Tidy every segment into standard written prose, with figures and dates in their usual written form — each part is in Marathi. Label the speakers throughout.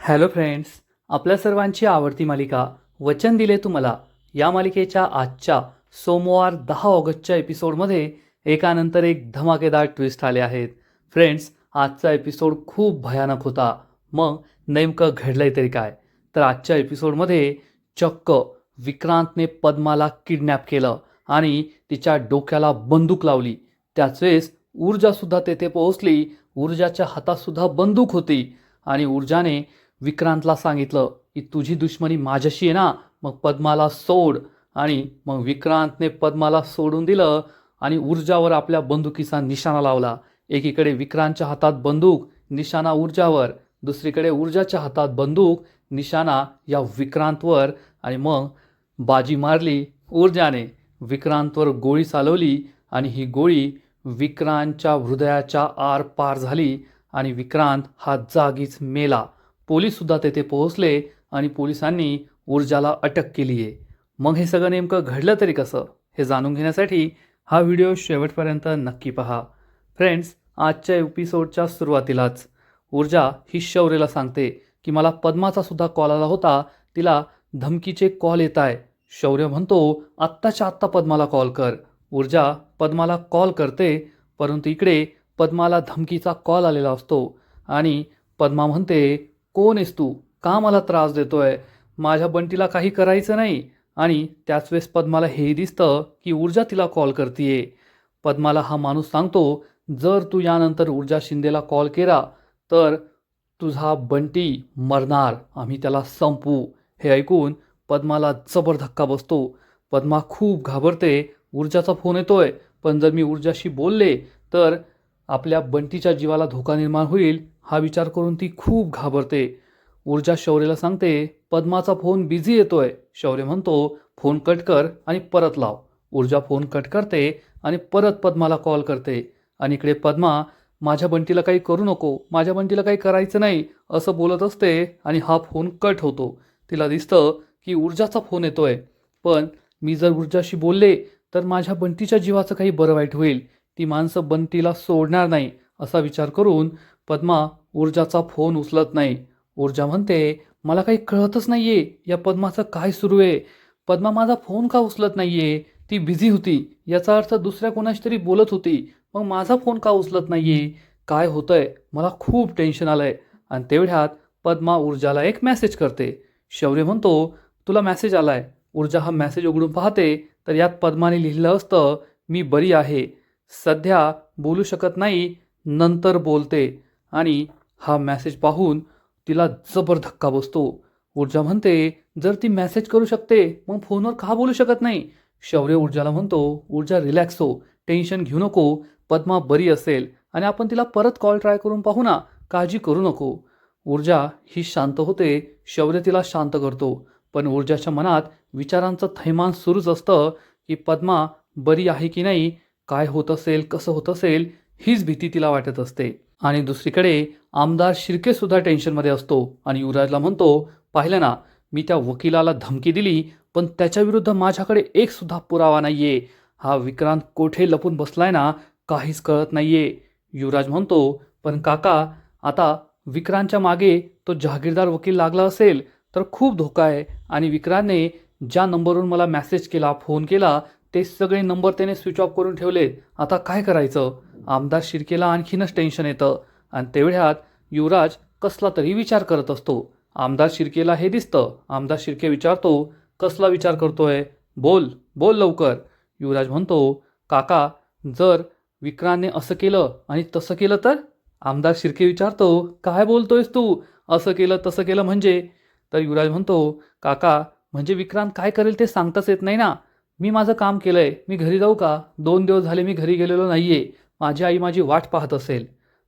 Speaker 1: हॅलो फ्रेंड्स, आपल्या सर्वांची आवडती मालिका वचन दिले तुम्हाला या मालिकेच्या आजच्या सोमवार 10 ऑगस्टच्या एपिसोडमध्ये एकानंतर एक धमाकेदार ट्विस्ट आले आहेत. फ्रेंड्स, आजचा एपिसोड खूप भयानक होता. मग नेमकं घडलंय तरी काय? तर आजच्या एपिसोडमध्ये चक्क विक्रांतने पद्माला किडनॅप केलं आणि तिच्या डोक्याला बंदूक लावली. त्याच वेळेस ऊर्जासुद्धा तेथे पोहोचली. ऊर्जाच्या हातातसुद्धा बंदूक होती आणि ऊर्जाने विक्रांतला सांगितलं की तुझी दुश्मनी माझ्याशी आहे ना, मग पद्माला सोड. आणि मग विक्रांतने पद्माला सोडून दिलं आणि ऊर्जावर आपल्या बंदुकीचा निशाणा लावला. एकीकडे विक्रांतच्या हातात बंदूक, निशाणा ऊर्जावर, दुसरीकडे ऊर्जाच्या हातात बंदूक, निशाणा या विक्रांतवर. आणि मग बाजी मारली ऊर्जाने. विक्रांतवर गोळी चालवली आणि ही गोळी विक्रांतच्या हृदयाच्या आर पार झाली आणि विक्रांत हा जागीच मेला. पोलीससुद्धा तेथे पोहोचले आणि पोलिसांनी ऊर्जाला अटक केली आहे. मग हे सगळं नेमकं घडलं तरी कसं, हे जाणून घेण्यासाठी हा व्हिडिओ शेवटपर्यंत नक्की पहा. फ्रेंड्स, आजच्या एपिसोडच्या सुरुवातीलाच ऊर्जा ही शौर्यला सांगते की मला पद्माचासुद्धा कॉल आला होता, तिला धमकीचे कॉल येत आहे. शौर्य म्हणतो आत्ताच्या आत्ता पद्माला कॉल कर. ऊर्जा पद्माला कॉल करते, परंतु इकडे पद्माला धमकीचा कॉल आलेला असतो आणि पद्मा म्हणते, कोण आहेस तू? का मला त्रास देतोय? माझ्या बंटीला काही करायचं नाही. आणि त्याच वेळेस पद्माला हेही दिसतं की ऊर्जा तिला कॉल करतीये. पद्माला हा माणूस सांगतो, जर तू यानंतर ऊर्जा शिंदेला कॉल केला तर तुझा बंटी मरणार, आम्ही त्याला संपवू. हे ऐकून पद्माला जबर धक्का बसतो. पद्मा खूप घाबरते. ऊर्जाचा फोन येतोय, पण जर मी ऊर्जाशी बोलले तर आपल्या बंटीच्या जीवाला धोका निर्माण होईल, हा विचार करून ती खूप घाबरते. ऊर्जा शौर्यला सांगते पद्माचा फोन बिझी येतोय. शौर्य म्हणतो फोन कट कर आणि परत लाव. ऊर्जा फोन कट करते आणि परत पद्माला कॉल करते. आणि इकडे पद्मा माझ्या बंटीला काही करू नको, माझ्या बंटीला काही करायचं नाही असं बोलत असते आणि हा फोन कट होतो. तिला दिसतं की ऊर्जाचा फोन येतोय, पण मी जर ऊर्जाशी बोलले तर माझ्या बंटीच्या जीवाचं काही बरं वाईट होईल, ती माणसं बंटीला सोडणार नाही असा विचार करून पद्मा ऊर्जाचा फोन उचलत नाही. ऊर्जा म्हणते मला काही कळतच नाहीये या पद्माचं काय सुरू आहे. पद्मा माझा फोन का उचलत नाहीये? ती बिझी होती, याचा अर्थ दुसऱ्या कोणाशी तरी बोलत होती, मग माझा फोन का उचलत नाहीये? काय होतंय? मला खूप टेन्शन आलंय. आणि तेवढ्यात पद्मा ऊर्जाला एक मेसेज करते. शौर्य म्हणतो तुला मेसेज आलाय. ऊर्जा हा मेसेज उघडून पाहते तर यात पद्माने लिहिलं असतं, मी बरी आहे, सध्या बोलू शकत नाही, नंतर बोलते. आणि हा मेसेज पाहून तिला जबर धक्का बसतो. ऊर्जा म्हणते जर ती मेसेज करू शकते मग फोनवर का बोलू शकत नाही? शौर्य ऊर्जाला म्हणतो ऊर्जा रिलॅक्स हो, टेन्शन घेऊ नको, पद्मा बरी असेल आणि आपण तिला परत कॉल ट्राय करून पाहू ना, काळजी करू नको. ऊर्जा ही शांत होते. शौर्य तिला शांत करतो, पण ऊर्जाच्या मनात विचारांचं थैमान सुरूच असतं की पद्मा बरी आहे की नाही, काय होत असेल, कसं होत असेल, हीच भीती तिला वाटत असते. आणि दुसरीकडे आमदार शिर्के सुद्धा टेन्शनमध्ये असतो आणि युवराजला म्हणतो पाहिलं ना, मी त्या वकिलाला धमकी दिली पण त्याच्या विरुद्ध माझ्याकडे एक सुद्धा पुरावा नाहीये. हा विक्रांत कोठे लपून बसलाय ना, काहीच कळत नाहीये. युवराज म्हणतो पण काका, आता विक्रांतच्या मागे तो जहागीरदार वकील लागला असेल तर खूप धोका आहे. आणि विक्रांतने ज्या नंबरवरून मला मेसेज केला, फोन केला, ते सगळे नंबर त्याने स्विच ऑफ करून ठेवलेत. आता काय करायचं? आमदार शिर्केला आणखीनच टेन्शन येतं. आणि तेवढ्यात युवराज कसला तरी विचार करत असतो. आमदार शिर्केला हे दिसतं. आमदार शिर्के विचारतो कसला विचार करतोय? बोल बोल लवकर. युवराज म्हणतो काका, जर विक्रांतने असं केलं आणि तसं केलं तर? आमदार शिर्के विचारतो काय बोलतोयस तू? असं केलं तसं केलं म्हणजे? तर युवराज म्हणतो काका, म्हणजे विक्रांत काय करेल ते सांगताच येत नाही ना. मी माझं काम केलंय, मी घरी जाऊ का? 2 दिवस झाले मी घरी गेलेलो नाहीये, माझी आई माझी वाट पाहत असेल.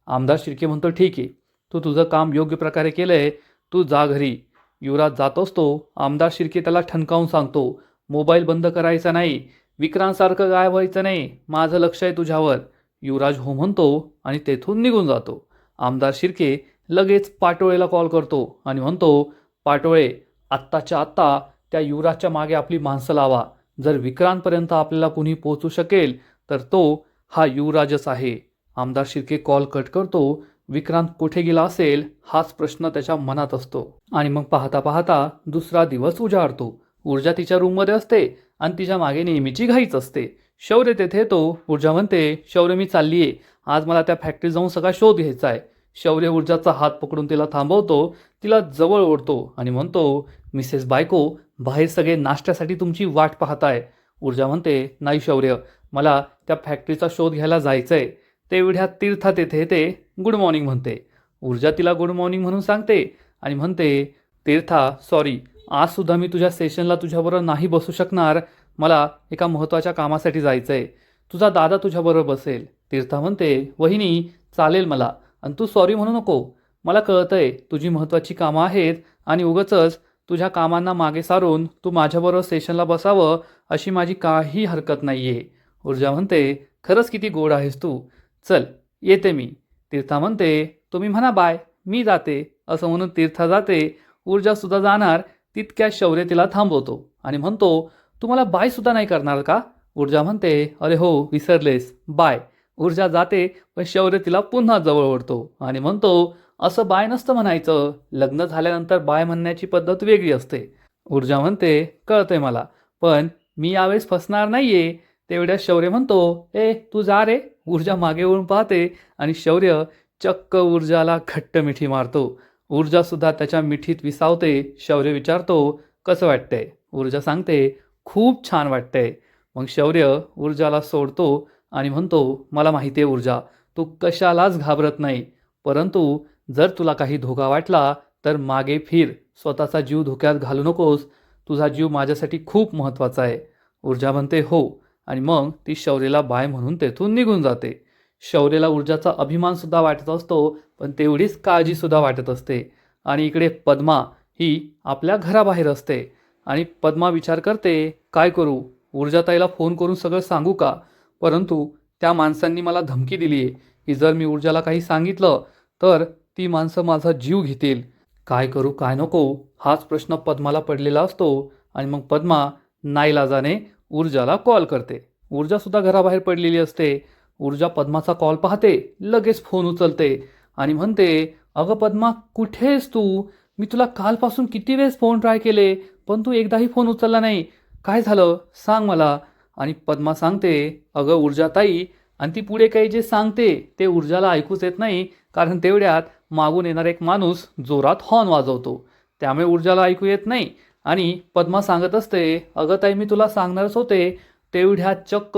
Speaker 1: आमदार शिर्के म्हणतो ठीक आहे, तू तुझं काम योग्य प्रकारे केलंय, तू जा घरी. युवराज जात असतो. आमदार शिर्के त्याला ठणकावून सांगतो मोबाईल बंद करायचा नाही, विक्रांतसारखं गायब व्हायचं नाही, माझं लक्ष आहे तुझ्यावर. युवराज हो म्हणतो आणि तेथून निघून जातो. आमदार शिर्के लगेच पाटोळेला कॉल करतो आणि म्हणतो पाटोळे, आत्ताच्या आत्ता त्या युवराजच्या मागे आपली माणसं लावा. जर विक्रांतपर्यंत आपल्याला कुणी पोहोचू शकेल तर तो हा युवराजच आहे. आमदार शिर्के कॉल कट करतो. विक्रांत कुठे गेला असेल हाच प्रश्न त्याच्या मनात असतो. आणि मग पाहता पाहता दुसरा दिवस उजाडतो. ऊर्जा तिच्या रूममध्ये असते आणि तिच्या मागे नेहमीची घाईच असते. शौर्य तेथे येतो. ऊर्जा म्हणते, शौर्य मी चाललीये, आज मला त्या फॅक्टरीत जाऊन सगळा शोध घ्यायचा आहे. शौर्य ऊर्जाचा हात पकडून तिला थांबवतो, तिला जवळ ओढतो आणि म्हणतो, मिसेस बायको, बाहेर सगळे नाश्त्यासाठी तुमची वाट पाहताय. ऊर्जा म्हणते, नाही शौर्य, मला त्या फॅक्टरीचा शोध घ्यायला जायचंय. तेवढ्या तीर्था तेथे येते. गुड मॉर्निंग म्हणते. ऊर्जा तिला गुड मॉर्निंग म्हणून सांगते आणि म्हणते, तीर्था सॉरी, आज सुद्धा मी तुझ्या सेशनला तुझ्याबरोबर नाही बसू शकणार. मला एका महत्त्वाच्या कामासाठी जायचं आहे. तुझा दादा तुझ्याबरोबर बसेल. तीर्था म्हणते, वहिनी चालेल मला, आणि तू सॉरी म्हणू नको. मला कळतंय तुझी महत्त्वाची कामं आहेत आणि उगाचच तुझ्या कामांना मागे सारून तू माझ्याबरोबर सेशनला बसावं अशी माझी काही हरकत नाही आहे. ऊर्जा म्हणते, खरंच किती गोड आहेस तू. चल येते मी. तीर्था म्हणते, तुम्ही म्हणा बाय, मी जाते. असं म्हणून तीर्था जाते. ऊर्जासुद्धा जाणार तितक्यात शौर्य तिला थांबवतो आणि म्हणतो, तुम्हाला बायसुद्धा नाही करणार का? ऊर्जा म्हणते, अरे हो विसरलेस, बाय. ऊर्जा जाते पण शौर्य तिला पुन्हा जवळ ओढतो आणि म्हणतो, असं बाय नसतं म्हणायचं, लग्न झाल्यानंतर बाय म्हणण्याची पद्धत वेगळी असते. ऊर्जा म्हणते, कळतंय मला, पण मी यावेळेस फसणार नाहीये. तेवढ्या शौर्य म्हणतो, ए तू जा रे. ऊर्जा मागे वळून पाहते आणि शौर्य चक्क ऊर्जाला घट्ट मिठी मारतो. ऊर्जासुद्धा त्याच्या मिठीत विसावते. शौर्य विचारतो, कसं वाटतंय? ऊर्जा सांगते, खूप छान वाटतंय. मग शौर्य ऊर्जाला सोडतो आणि म्हणतो, मला माहिती आहे ऊर्जा, तू कशालाच घाबरत नाही, परंतु जर तुला काही धोका वाटला तर मागे फिर. स्वतःचा जीव धोक्यात घालू नकोस. तुझा जीव माझ्यासाठी खूप महत्त्वाचा आहे. ऊर्जा म्हणते, हो. आणि मग ती शौर्यला बाय म्हणून तेथून निघून जाते. शौर्यला ऊर्जाचा अभिमानसुद्धा वाटत असतो, पण तेवढीच काळजीसुद्धा वाटत असते. आणि इकडे पद्मा ही आपल्या घराबाहेर असते आणि पद्मा विचार करते, काय करू? ऊर्जाताईला फोन करून सगळं सांगू का? परंतु त्या माणसांनी मला धमकी दिली आहे की जर मी ऊर्जाला काही सांगितलं तर ती माणसं माझा जीव घेतील. काय करू काय नको हाच प्रश्न पद्माला पडलेला असतो. आणि मग पद्मा नाईलाजाने ऊर्जाला कॉल करते. ऊर्जासुद्धा घराबाहेर पडलेली असते. ऊर्जा पद्माचा कॉल पाहते, लगेच फोन उचलते आणि म्हणते, अगं पद्मा, कुठे आहेस तू? मी तुला कालपासून किती वेळेस फोन ट्राय केले, पण तू एकदाही फोन उचलला नाही. काय झालं सांग मला. आणि पद्मा सांगते, अगं ऊर्जाताई, आणि ती पुढे काही जे सांगते ते ऊर्जाला ऐकूच येत नाही, कारण तेवढ्यात मागून येणार एक माणूस जोरात हॉर्न वाजवतो. त्यामुळे ऊर्जाला ऐकू येत नाही. आणि पद्मा सांगत असते, अगं ताई मी तुला सांगणारच होते. तेवढ्यात चक्क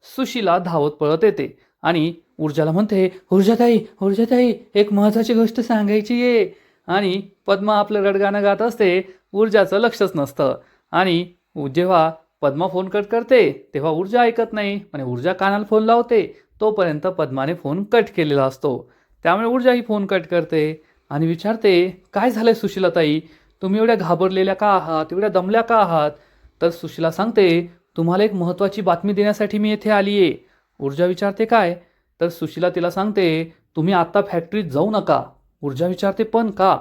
Speaker 1: सुशीला धावत पळत येते आणि ऊर्जाला म्हणते, ऊर्जाताई ऊर्जाताई, एक महत्त्वाची गोष्ट सांगायची आहे. आणि पद्मा आपलं रडगाणं गात असते. ऊर्जाचं लक्षच नसतं. आणि जेव्हा पद्मा फोन कट करते तेव्हा ऊर्जा ऐकत नाही. आणि ऊर्जा कानाला फोन लावते तोपर्यंत पद्माने फोन कट केलेला असतो. त्यामुळे ऊर्जा ही फोन कट करते आणि विचारते, काय झालंय सुशीलाताई, तुम्ही एवढ्या घाबरलेल्या का आहात, एवढ्या दमल्या का आहात? तर सुशीला सांगते, तुम्हाला एक महत्त्वाची बातमी देण्यासाठी मी येथे आली आहे. ऊर्जा विचारते, काय? तर सुशीला तिला सांगते, तुम्ही आत्ता फॅक्टरीत जाऊ नका. ऊर्जा विचारते, पण का?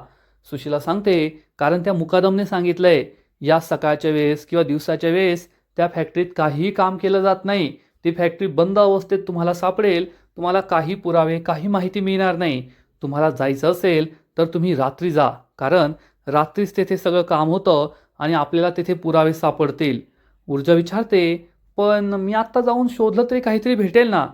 Speaker 1: सुशीला सांगते, कारण त्या मुकादमने सांगितलंय या सकाळच्या वेळेस किंवा दिवसाच्या वेळेस त्या फॅक्टरीत काहीही काम केलं जात नाही. ती फॅक्टरी बंद अवस्थेत तुम्हाला सापडेल. तुम्हाला काही पुरावे, काही माहिती मिळणार नाही. तुम्हाला जायचं असेल तर तुम्ही रात्री जा, कारण रात्रीच तेथे सगळं काम होतं आणि आपल्याला तेथे पुरावे सापडतील. ऊर्जा विचारते, पण मी आत्ता जाऊन शोधलं तरी काहीतरी भेटेल ना?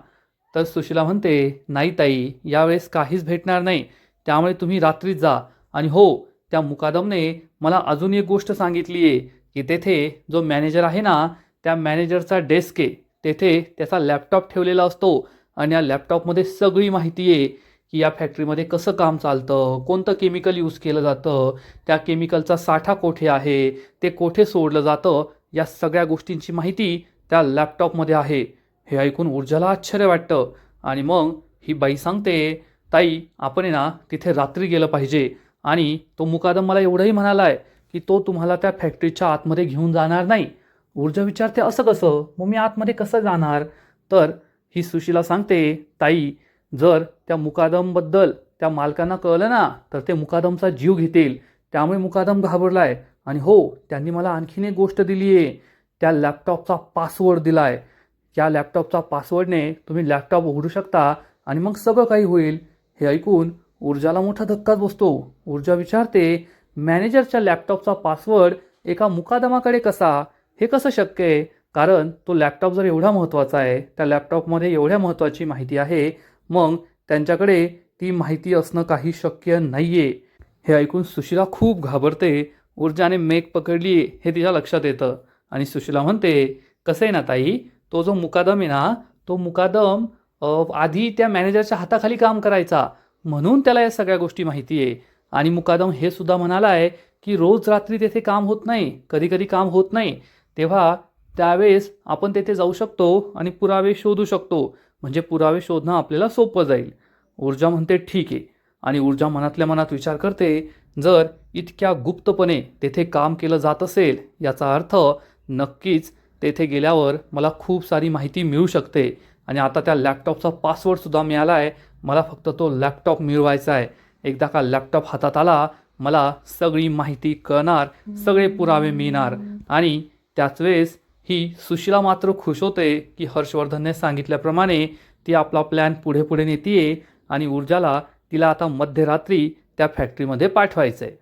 Speaker 1: तर सुशीला म्हणते, नाही ताई, यावेळेस काहीच भेटणार नाही. त्यामुळे तुम्ही रात्रीच जा. आणि हो, त्या मुकादमने मला अजून एक गोष्ट सांगितली आहे की तेथे जो मॅनेजर आहे ना, त्या मॅनेजरचा डेस्क आहे, तेथे त्याचा लॅपटॉप ठेवलेला असतो. आणि या लॅपटॉपमध्ये सगळी माहिती आहे की या फॅक्टरीमध्ये कसं काम चालतं, कोणतं केमिकल यूज केलं जातं, त्या केमिकलचा साठा कोठे आहे, ते कोठे सोडलं जातं, या सगळ्या गोष्टींची माहिती त्या लॅपटॉपमध्ये आहे. हे ऐकून ऊर्जाला आश्चर्य वाटतं. आणि मग ही बाई सांगते, ताई आपण आहे ना तिथे रात्री गेलं पाहिजे. आणि तो मुकादम मला एवढंही म्हणाला आहे की तो तुम्हाला त्या फॅक्टरीच्या आतमध्ये घेऊन जाणार नाही. ऊर्जा विचारते, असं कसं? मग मी आतमध्ये कसं जाणार? तर ही सुशीला सांगते, ताई, जर त्या मुकादमबद्दल त्या मालकांना कळलं ना तर ते मुकादमचा जीव घेतील. त्यामुळे मुकादम घाबरलाय. आणि हो, त्यांनी मला आणखीन एक गोष्ट दिली आहे, त्या लॅपटॉपचा पासवर्ड दिला आहे. या लॅपटॉपचा पासवर्डने तुम्ही लॅपटॉप उघडू शकता आणि मग सगळं काही होईल. हे ऐकून ऊर्जाला मोठा धक्काच बसतो. ऊर्जा विचारते, मॅनेजरच्या लॅपटॉपचा पासवर्ड एका मुकादमाकडे कसा? हे कसं शक्य आहे? कारण तो लॅपटॉप जर एवढा महत्त्वाचा आहे, त्या लॅपटॉपमध्ये एवढ्या महत्त्वाची माहिती आहे, मग त्यांच्याकडे ती माहिती असणं काही शक्य नाही आहे. हे ऐकून सुशीला खूप घाबरते. ऊर्जाने मेघ पकडली हे तिच्या लक्षात येतं आणि सुशीला म्हणते, कसं आहे ना ताई, तो जो मुकादम आहे ना, तो मुकादम आधी त्या मॅनेजरच्या हाताखाली काम करायचा, म्हणून त्याला या सगळ्या गोष्टी माहिती आहे. आणि मुकादम हे सुद्धा म्हणाला आहे की रोज रात्री तेथे काम होत नाही, कधी कधी काम होत नाही, तेव्हा त्यावेळेस आपण तेथे जाऊ शकतो आणि पुरावे शोधू शकतो, म्हणजे पुरावे शोधणं आपल्याला सोपं जाईल. ऊर्जा म्हणते ठीक आहे. आणि ऊर्जा मनातल्या मनात विचार करते, जर इतक्या गुप्तपणे तेथे काम केलं जात असेल, याचा अर्थ नक्कीच तेथे गेल्यावर मला खूप सारी माहिती मिळू शकते. आणि आता त्या लॅपटॉपचा पासवर्डसुद्धा मिळाला आहे, मला फक्त तो लॅपटॉप मिळवायचा आहे. एकदा का लॅपटॉप हातात आला, मला सगळी माहिती कळणार, सगळे पुरावे मिळणार. आणि त्याच वेळेस ही सुशीला मात्र खुश होते की हर्षवर्धनने सांगितल्याप्रमाणे ती आपला प्लॅन पुढे पुढे नेतीये आणि ऊर्जाला तिला आता मध्यरात्री त्या फॅक्टरीमध्ये पाठवायचं आहे.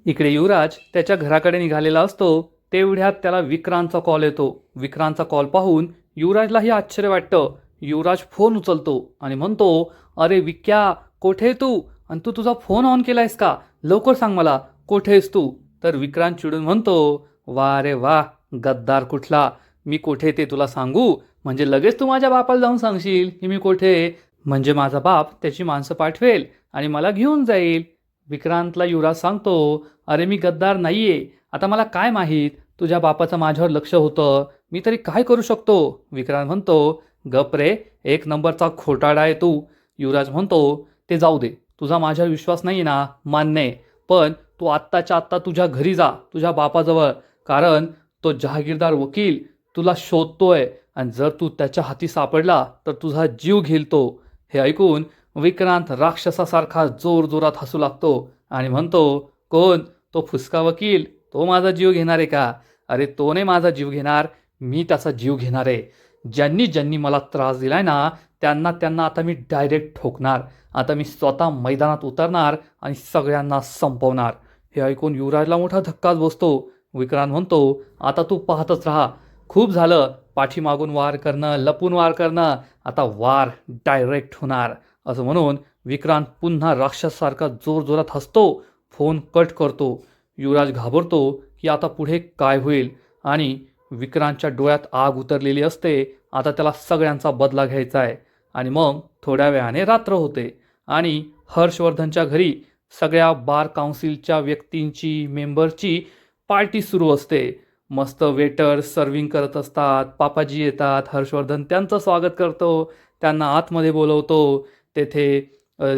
Speaker 1: इकडे युवराज त्याच्या घराकडे निघालेला असतो, तेवढ्यात त्याला विक्रांतचा कॉल येतो. विक्रांतचा कॉल पाहून युवराजलाही आश्चर्य वाटतं. युवराज फोन उचलतो आणि म्हणतो, अरे विक्या, कोठे आहे तू? आणि तू तुझा फोन ऑन केलायस का? लवकर सांग मला, कोठे आहेस तू? तर विक्रांत चिडून म्हणतो, वा रे वा, गद्दार कुठला, मी कोठे ते तुला सांगू? म्हणजे लगेच तू माझ्या बापाला जाऊन सांगशील की मी कोठे आहे, म्हणजे माझा बाप त्याची माणसं पाठवेल आणि मला घेऊन जाईल. विक्रांतला युवराज सांगतो, अरे मी गद्दार नाहीये, आता मला काय माहीत तुझ्या बापाचं माझ्यावर लक्ष होतं, मी तरी काय करू शकतो? विक्रांत म्हणतो, गप रे, एक नंबरचा खोटाडा आहे तू. युवराज म्हणतो, ते जाऊ दे, तुझा माझ्यावर विश्वास नाही ना, मान्य आहे, पण तू आत्ताच्या आत्ता तुझ्या घरी जा, तुझ्या बापाजवळ, कारण तो जहागीरदार वकील तुला शोधतोय आणि जर तू त्याच्या हाती सापडला तर तुझा जीव घेईल तो. हे ऐकून विक्रांत राक्षसासारखा जोरजोरात हसू लागतो आणि म्हणतो, कोण? तो फुसका वकील, तो माझा जीव घेणार आहे का? अरे तो नाही माझा जीव घेणार, मी त्याचा जीव घेणार आहे. ज्यांनी ज्यांनी मला त्रास दिलाय ना, त्यांना त्यांना आता मी डायरेक्ट ठोकणार. आता मी स्वतः मैदानात उतरणार आणि सगळ्यांना संपवणार. हे ऐकून युवराजला मोठा धक्काच बसतो. विक्रांत म्हणतो, आता तू पाहतच राहा, खूप झालं पाठीमागून वार करणं, लपून वार करणं, आता वार डायरेक्ट होणार. असं म्हणून विक्रांत पुन्हा राक्षसासारखा जोरजोरात हसतो, फोन कट करतो. युवराज घाबरतो की आता पुढे काय होईल आणि विक्रांतच्या डोळ्यात आग उतरलेली असते. आता त्याला सगळ्यांचा बदला घ्यायचा आहे. आणि मग थोड्या वेळाने रात्र होते आणि हर्षवर्धनच्या घरी सगळ्या बार काउन्सिलच्या व्यक्तींची, मेंबरची पार्टी सुरू असते. मस्त वेटर सर्विंग करत असतात, पापाजी येतात, हर्षवर्धन त्यांचं स्वागत करतो, त्यांना आतमध्ये बोलवतो. तेथे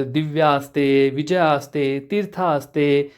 Speaker 1: दिव्या असते, विजया असते, तीर्था असते,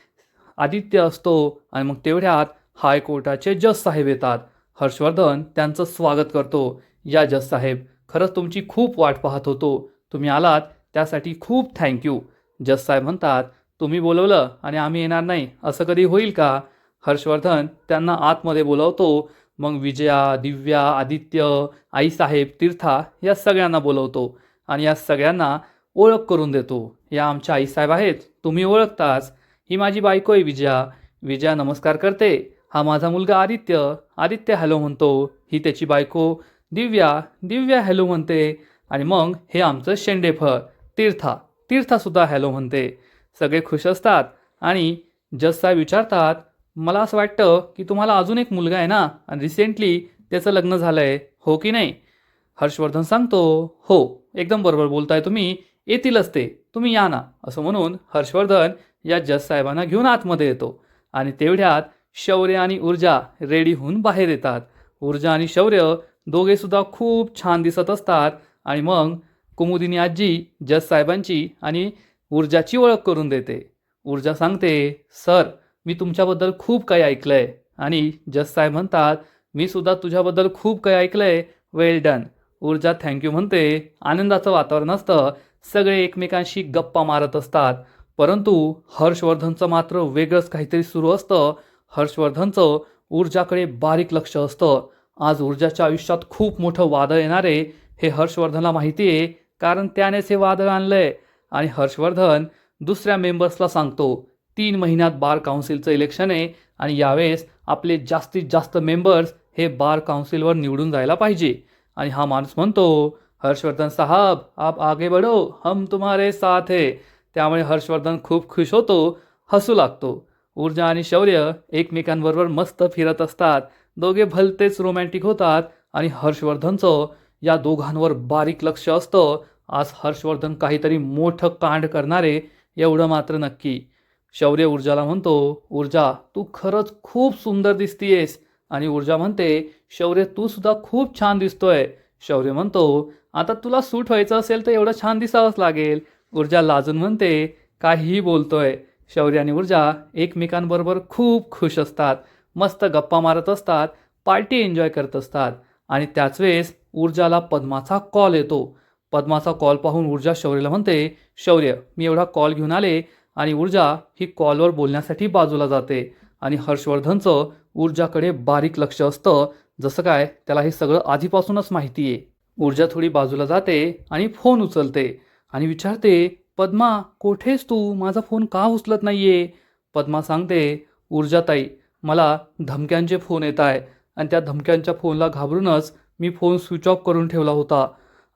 Speaker 1: आदित्य असतो आणि मग तेवढ्यात हायकोर्टाचे जज साहेब येतात. हर्षवर्धन त्यांचं स्वागत करतो, या जज साहेब, खरंच तुमची खूप वाट पाहत होतो, तुम्ही आलात त्यासाठी खूप थँक्यू. जज साहेब म्हणतात, तुम्ही बोलवलं आणि आम्ही येणार नाही असं कधी होईल का? हर्षवर्धन त्यांना आतमध्ये बोलवतो. मग विजया, दिव्या, आदित्य, आईसाहेब, तीर्था या सगळ्यांना बोलवतो आणि या सगळ्यांना ओळख करून देतो. या आमच्या आईसाहेब आहेत, तुम्ही ओळखताच, ही माझी बायको आहे विजया. विजया नमस्कार करते. हा माझा मुलगा आदित्य. आदित्य हॅलो म्हणतो. ही त्याची बायको दिव्या. दिव्या हॅलो म्हणते. आणि मग हे आमचं शेंडेफळ तीर्था. तीर्थासुद्धा हॅलो म्हणते. सगळे खुश असतात आणि जज साहेब विचारतात, मला असं वाटतं की तुम्हाला अजून एक मुलगा आहे ना, आणि रिसेंटली त्याचं लग्न झालं आहे, हो की नाही? हर्षवर्धन सांगतो, हो, एकदम बरोबर बोलताय तुम्ही, येतीलच ते, तुम्ही या ना. असं म्हणून हर्षवर्धन या जज साहेबांना घेऊन आतमध्ये येतो आणि तेवढ्यात शौर्य आणि ऊर्जा रेडी होऊन बाहेर येतात. ऊर्जा आणि शौर्य दोघे सुद्धा खूप छान दिसत असतात. आणि मग कुमुदिनी आजी जज साहेबांची आणि ऊर्जाची ओळख करून देते. ऊर्जा सांगते, सर, मी तुमच्याबद्दल खूप काही ऐकलं आहे. आणि जज साहेब म्हणतात, मी सुद्धा तुझ्याबद्दल खूप काही ऐकलं आहे, वेल डन. ऊर्जा थँक्यू म्हणते. आनंदाचं वातावरण असतं, सगळे एकमेकांशी गप्पा मारत असतात. परंतु हर्षवर्धनचं मात्र वेगळंच काहीतरी सुरू असतं. हर्षवर्धनचं ऊर्जाकडे बारीक लक्ष असतं. आज ऊर्जाच्या आयुष्यात खूप मोठं वादळ येणार आहे हे हर्षवर्धनला माहिती आहे, कारण त्यानेच हे वादळ आणलंय. आणि हर्षवर्धन दुसऱ्या मेंबर्सला सांगतो 3 महिन्यात बार काउन्सिलचं इलेक्शन आहे आणि यावेळेस आपले जास्तीत जास्त मेंबर्स हे बार काउन्सिलवर निवडून जायला पाहिजे. आणि हा माणूस म्हणतो, हर्षवर्धन साहब आप आगे बढ़ो, हम तुम्हारे साथ है. त्यामुळे हर्षवर्धन खूप खुश होतो, हसू लागतो. ऊर्जा आणि शौर्य एकमेकांबरोबर मस्त फिरत असतात. दोघे भलतेच रोमॅन्टिक होतात आणि हर्षवर्धनचं या दोघांवर बारीक लक्ष असतं. आज हर्षवर्धन काहीतरी मोठं कांड करणारे एवढं मात्र नक्की. शौर्य ऊर्जाला म्हणतो, ऊर्जा तू खरंच खूप सुंदर दिसतीयेस. आणि ऊर्जा म्हणते, शौर्य तू सुद्धा खूप छान दिसतोय. शौर्य म्हणतो, आता तुला सूट व्हायचं असेल तर एवढं छान दिसावंच लागेल. ऊर्जा लाजून म्हणते, काहीही बोलतोय. शौर्य आणि ऊर्जा एकमेकांबरोबर खूप खुश असतात, मस्त गप्पा मारत असतात, पार्टी एन्जॉय करत असतात. आणि त्याच वेळेस ऊर्जाला पद्माचा कॉल येतो. पद्माचा कॉल पाहून ऊर्जा शौर्यला म्हणते, शौर्य मी एवढा कॉल घेऊन आले. आणि ऊर्जा ही कॉलवर बोलण्यासाठी बाजूला जाते. आणि हर्षवर्धनचं ऊर्जाकडे बारीक लक्ष असतं, जसं काय त्याला हे सगळं आधीपासूनच माहिती आहे. ऊर्जा थोडी बाजूला जाते आणि फोन उचलते आणि विचारते, पद्मा कोठेस तू, माझा फोन का उचलत नाहीये. पद्मा सांगते, ऊर्जाताई मला धमक्यांचे फोन येत आहे आणि त्या धमक्यांच्या फोनला घाबरूनच मी फोन स्विच ऑफ करून ठेवला होता.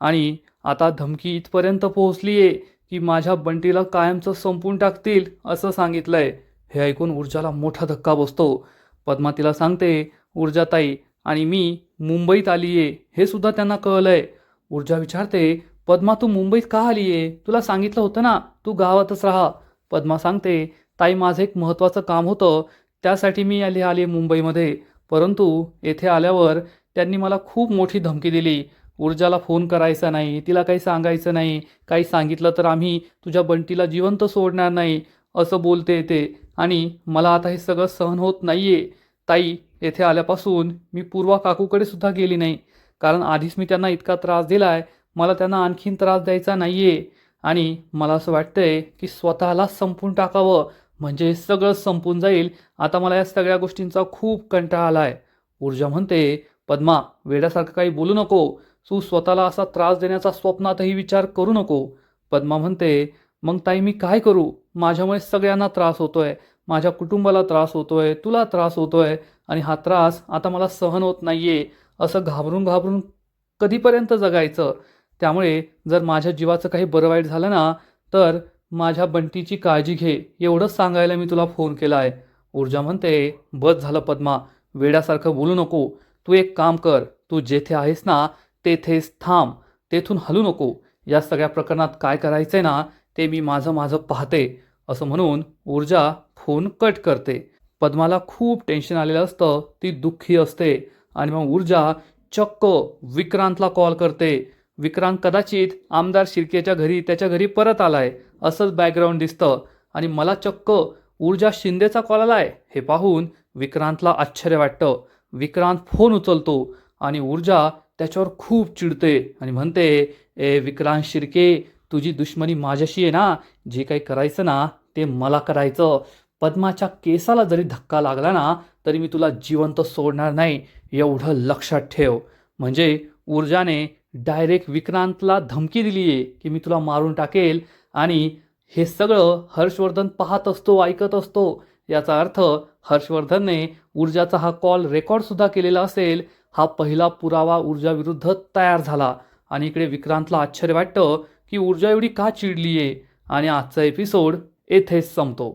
Speaker 1: आणि आता धमकी इथपर्यंत पोहोचली आहे की माझ्या बंटीला कायमचं संपून टाकतील असं सांगितलंय. हे ऐकून ऊर्जाला मोठा धक्का बसतो. पद्मा तिला सांगते, ऊर्जाताई आणि मी मुंबईत आली आहे हे सुद्धा त्यांना कळलंय. ऊर्जा विचारते, पद्मा तू मुंबईत का आली आहे, तुला सांगितलं होतं ना तू गावातच राहा. पद्मा सांगते, ताई माझं एक महत्त्वाचं काम होतं त्यासाठी मी आले मुंबईमध्ये, परंतु येथे आल्यावर त्यांनी मला खूप मोठी धमकी दिली. ऊर्जाला फोन करायचा नाही, तिला काही सांगायचं नाही, काही सांगितलं तर आम्ही तुझ्या बंटीला जिवंत सोडणार नाही असं बोलते ते. आणि मला आता हे सगळं सहन होत नाहीये. ताई येथे आल्यापासून मी पूर्वा काकूकडे सुद्धा गेली नाही, कारण आधीच मी त्यांना इतका त्रास दिलाय, मला त्यांना आणखीन त्रास द्यायचा नाहीये. आणि मला असं वाटतंय की स्वतःला संपून टाकावं, म्हणजे हे सगळं संपून जाईल. आता मला या सगळ्या गोष्टींचा खूप कंटाळा आलाय. ऊर्जा म्हणते, पद्मा वेड्यासारखं काही बोलू नको, तू स्वतःला असा त्रास देण्याचा स्वप्नातही विचार करू नको. पद्मा म्हणते, मग ताई मी काय करू, माझ्यामुळे सगळ्यांना त्रास होतोय, माझ्या कुटुंबाला त्रास होतोय, तुला त्रास होतोय आणि हा त्रास आता मला सहन होत नाहीये. असं घाबरून घाबरून कधीपर्यंत जगायचं. त्यामुळे जर माझ्या जीवाचं काही बरं वाईट झालं ना तर माझ्या बंटीची काळजी घे एवढंच सांगायला मी तुला फोन केला आहे. ऊर्जा म्हणते, बस झालं पद्मा, वेड्यासारखं बोलू नको. तू एक काम कर, तू जेथे आहेस ना तेथेच थांब, तेथून हलू नको. या सगळ्या प्रकरणात काय करायचंय ना ते मी माझं माझं पाहते. असं म्हणून ऊर्जा फोन कट करते. पद्माला खूप टेन्शन आलेलं असतं, ती दुःखी असते. आणि मग ऊर्जा चक्क विक्रांतला कॉल करते. विक्रांत कदाचित आमदार शिर्केच्या घरी त्याच्या घरी परत आलाय असंच बॅकग्राऊंड दिसतं. आणि मला चक्क ऊर्जा शिंदेचा कॉल आलाय हे पाहून विक्रांतला आश्चर्य वाटतं. विक्रांत फोन उचलतो आणि ऊर्जा त्याच्यावर खूप चिडते आणि म्हणते, ए विक्रांत शिर्के, तुझी दुश्मनी माझ्याशी आहे ना, जे काही करायचं ना ते मला करायचं. पद्माच्या केसाला जरी धक्का लागला ना तरी मी तुला जिवंत सोडणार नाही, एवढं लक्षात ठेव. म्हणजे ऊर्जाने डायरेक्ट विक्रांतला धमकी दिली आहे की मी तुला मारून टाकेल. आणि हे सगळं हर्षवर्धन पाहत असतो, ऐकत असतो. याचा अर्थ हर्षवर्धनने ऊर्जाचा हा कॉल रेकॉर्डसुद्धा केलेला असेल. हा पहिला पुरावा ऊर्जाविरुद्ध तयार झाला. आणि इकडे विक्रांतला आश्चर्य वाटतं की ऊर्जा एवढी का चिडली आहे. आणि आजचा एपिसोड येथेच संपतो.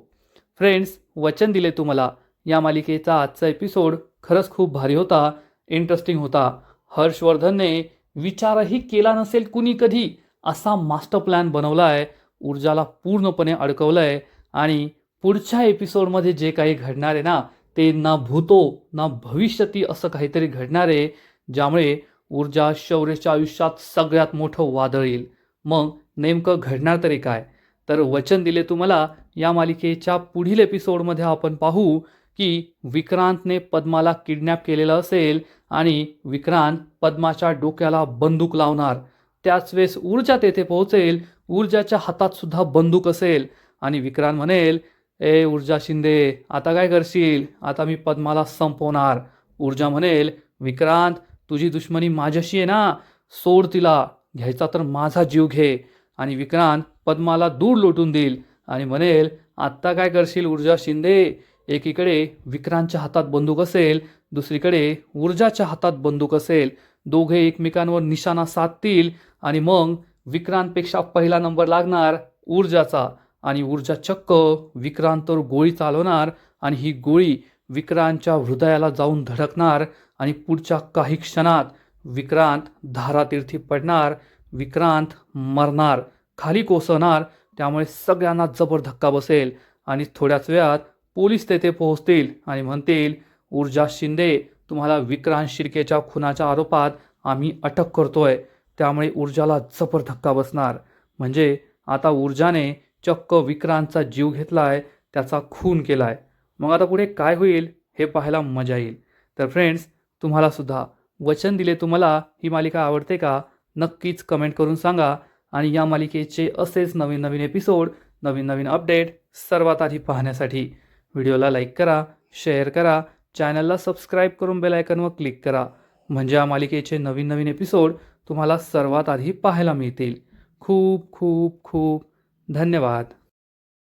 Speaker 1: फ्रेंड्स, वचन दिले तुम्हाला, या मालिकेचा आजचा एपिसोड खरंच खूप भारी होता, इंटरेस्टिंग होता. हर्षवर्धनने विचारही केला नसेल कुणी कधी असा मास्टर प्लॅन बनवला आहे, ऊर्जाला पूर्णपणे अडकवलं. आणि पुढच्या एपिसोडमध्ये जे काही घडणार आहे ना ते ना भूतो ना भविष्यती असं काहीतरी घडणार आहे, ज्यामुळे ऊर्जा शौर्याच्या आयुष्यात सगळ्यात मोठं वादळ येईल. मग नेमकं घडणार तरी काय, तर वचन दिले तुम्हाला, या मालिकेच्या पुढील एपिसोडमध्ये आपण पाहू की विक्रांतने पद्माला किडनॅप केलेलं असेल आणि विक्रांत पद्माच्या डोक्याला बंदूक लावणार. त्याच वेळेस ऊर्जा तेथे पोहोचेल, ऊर्जाच्या हातात सुद्धा बंदूक असेल आणि विक्रांत म्हणेल, ए ऊर्जा शिंदे आता काय करशील, आता मी पद्माला संपवणार. ऊर्जा म्हणेल, विक्रांत तुझी दुश्मनी माझ्याशी आहे ना, सोड तिला, घ्यायचा तर माझा जीव घे. आणि विक्रांत पद्माला दूर लोटून देईल आणि म्हणेल, आत्ता काय करशील ऊर्जा शिंदे? एकीकडे विक्रांतच्या हातात बंदूक असेल, दुसरीकडे ऊर्जाच्या हातात बंदूक असेल. दोघे एकमेकांवर निशाणा साधतील आणि मग विक्रांतपेक्षा पहिला नंबर लागणार ऊर्जाचा आणि ऊर्जा चक्क विक्रांतवर गोळी चालवणार आणि ही गोळी विक्रांतच्या हृदयाला जाऊन धडकणार आणि पुढच्या काही क्षणात विक्रांत धारातीर्थी पडणार, विक्रांत मरणार, खाली कोसळणार. त्यामुळे सगळ्यांना जबर धक्का बसेल आणि थोड्याच वेळात पोलीस तेथे पोहोचतील आणि म्हणतील, ऊर्जा शिंदे, तुम्हाला विक्रांत शिर्केच्या खुनाच्या आरोपात आम्ही अटक करतोय. त्यामुळे ऊर्जाला जबर धक्का बसणार. म्हणजे आता ऊर्जाने चक्क विक्रांतचा जीव घेतलाय, त्याचा खून केलाय. मग आता पुढे काय होईल हे पाहायला मजा येईल. तर फ्रेंड्स, तुम्हाला सुद्धा वचन दिले तुम्हाला ही मालिका आवडते का? नक्कीच कमेंट करून सांगा. आणि या मालिकेचे असेच नवीन नवीन एपिसोड, नवीन नवीन अपडेट सर्वात आधी पाहण्यासाठी व्हिडिओला लाईक करा, शेअर करा, चॅनलला सबस्क्राईब करून बेल आयकॉनवर क्लिक करा. म्हणजे या मालिकेचे नवीन नवीन एपिसोड तुम्हाला सर्वात आधी पाहायला मिळतील. खूप खूप खूप धन्यवाद.